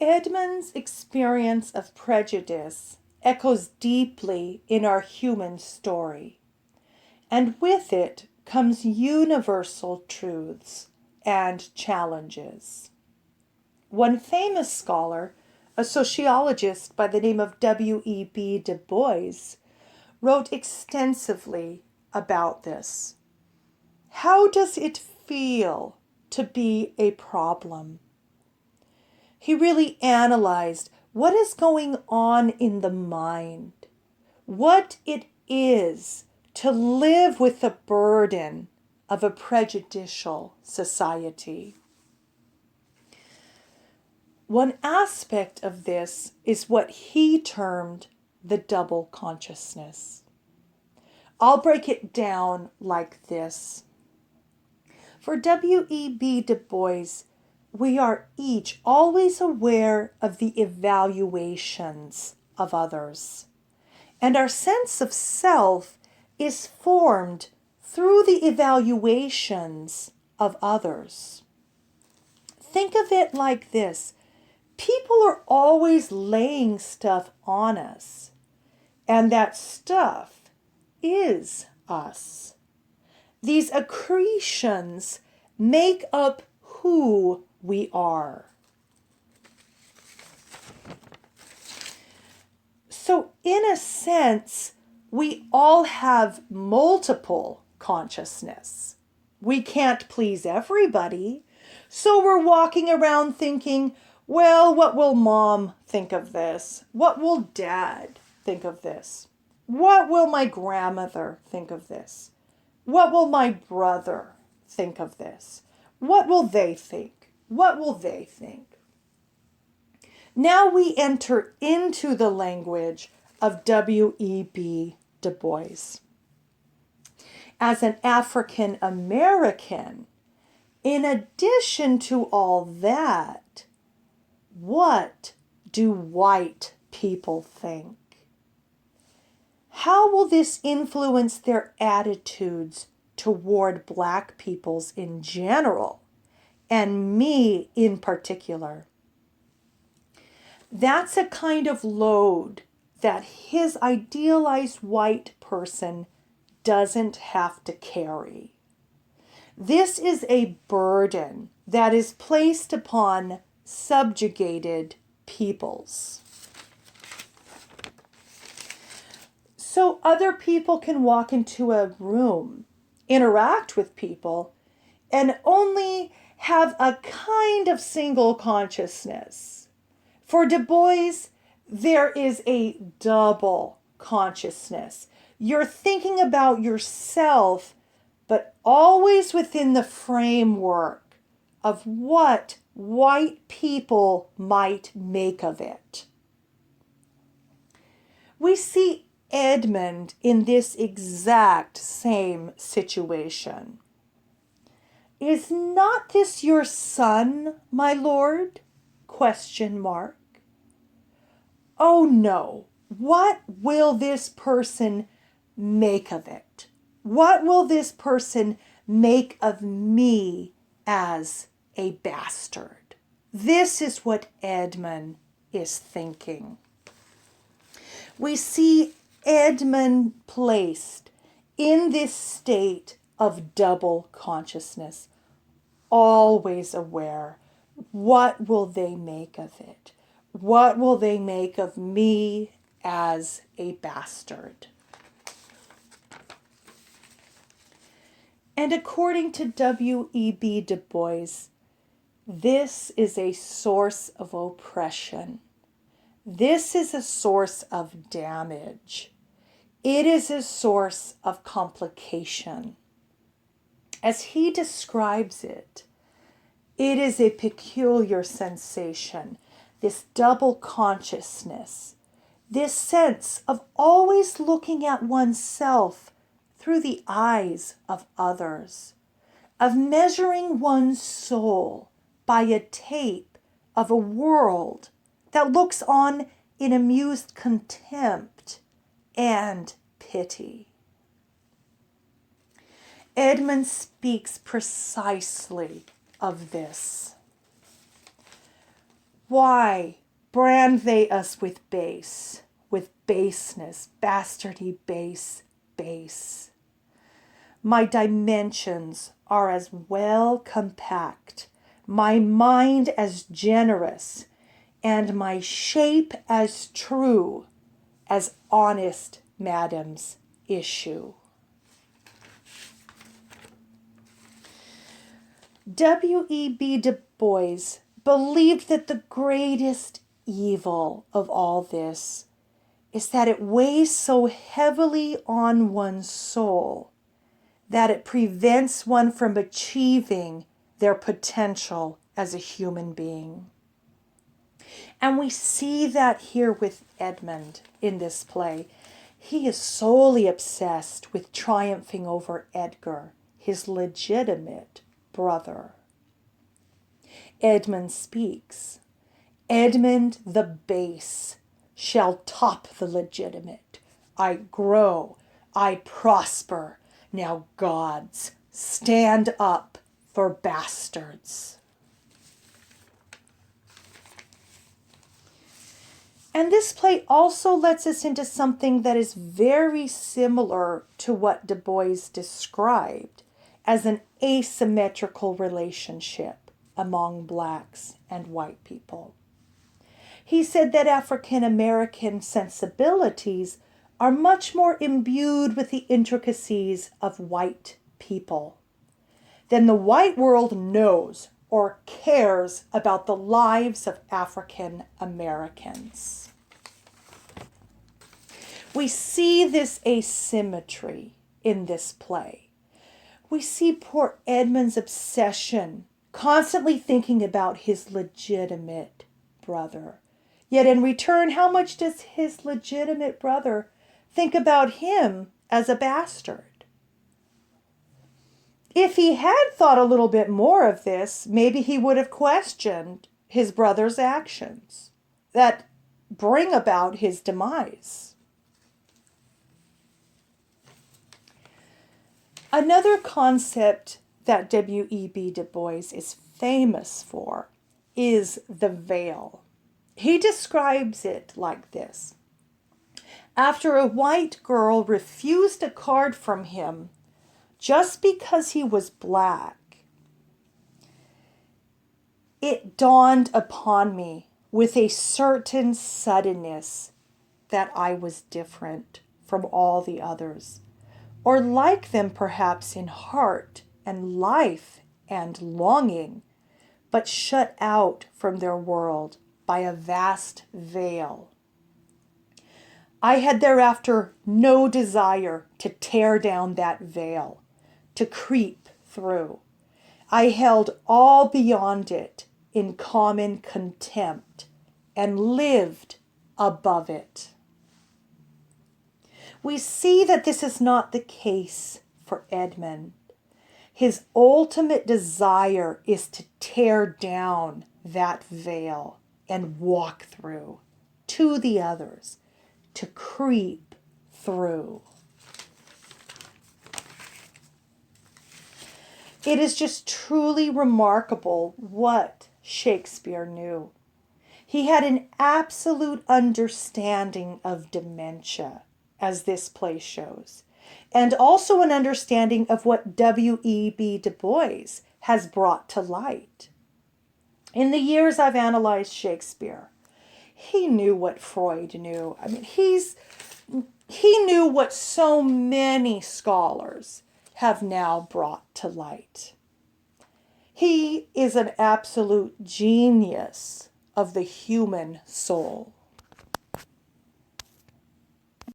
Edmund's experience of prejudice echoes deeply in our human story, and with it comes universal truths and challenges. One famous scholar, a sociologist by the name of W.E.B. Du Bois, wrote extensively about this. How does it feel to be a problem? He really analyzed what is going on in the mind, what it is to live with the burden of a prejudicial society. One aspect of this is what he termed the double consciousness. I'll break it down like this. For W.E.B. Du Bois, we are each always aware of the evaluations of others, and our sense of self is formed through the evaluations of others. Think of it like this. People are always laying stuff on us, and that stuff is us. These accretions make up who we are. So, in a sense, we all have multiple consciousness. We can't please everybody, so we're walking around thinking, well, what will mom think of this? What will dad think of this? What will my grandmother think of this? What will my brother think of this? What will they think? What will they think? Now we enter into the language of W.E.B. Du Bois. As an African American, in addition to all that, what do white people think? How will this influence their attitudes toward Black peoples in general, and me in particular? That's a kind of load that his idealized white person doesn't have to carry. This is a burden that is placed upon subjugated peoples. So other people can walk into a room, interact with people, and only have a kind of single consciousness. For Du Bois, there is a double consciousness. You're thinking about yourself, but always within the framework of what white people might make of it. We see Edmund in this exact same situation. Is not this your son, my lord? ? Oh no, what will this person make of it? What will this person make of me as a bastard? This is what Edmund is thinking. We see Edmund placed in this state of double consciousness, always aware. What will they make of it? What will they make of me as a bastard? And according to W.E.B. Du Bois, this is a source of oppression. This is a source of damage. It is a source of complication. As he describes it, it is a peculiar sensation, this double consciousness, this sense of always looking at oneself through the eyes of others, of measuring one's soul by a tape of a world that looks on in amused contempt and pity. Edmund speaks precisely of this. Why brand they us with base, with baseness, bastardy base, base? My dimensions are as well compact, my mind as generous, and my shape as true as honest madam's issue. W.E.B. Du Bois believed that the greatest evil of all this is that it weighs so heavily on one's soul that it prevents one from achieving their potential as a human being. And we see that here with Edmund in this play. He is solely obsessed with triumphing over Edgar, his legitimate brother. Edmund speaks. Edmund the base shall top the legitimate. I grow, I prosper. Now gods, stand up for bastards. And this play also lets us into something that is very similar to what Du Bois described as an asymmetrical relationship among blacks and white people. He said that African American sensibilities are much more imbued with the intricacies of white people than the white world knows or cares about the lives of African Americans. We see this asymmetry in this play. We see poor Edmund's obsession, constantly thinking about his legitimate brother. Yet in return, how much does his legitimate brother think about him as a bastard? If he had thought a little bit more of this, maybe he would have questioned his brother's actions that bring about his demise. Another concept that W.E.B. Du Bois is famous for is the veil. He describes it like this. After a white girl refused a card from him just because he was black, it dawned upon me with a certain suddenness that I was different from all the others, or like them perhaps in heart and life and longing, but shut out from their world by a vast veil. I had thereafter no desire to tear down that veil, to creep through. I held all beyond it in common contempt and lived above it. We see that this is not the case for Edmund. His ultimate desire is to tear down that veil and walk through to the others, to creep through. It is just truly remarkable what Shakespeare knew. He had an absolute understanding of dementia, as this play shows, and also an understanding of what W.E.B. Du Bois has brought to light. In the years I've analyzed Shakespeare, he knew what Freud knew. I mean, he knew what so many scholars have now brought to light. He is an absolute genius of the human soul.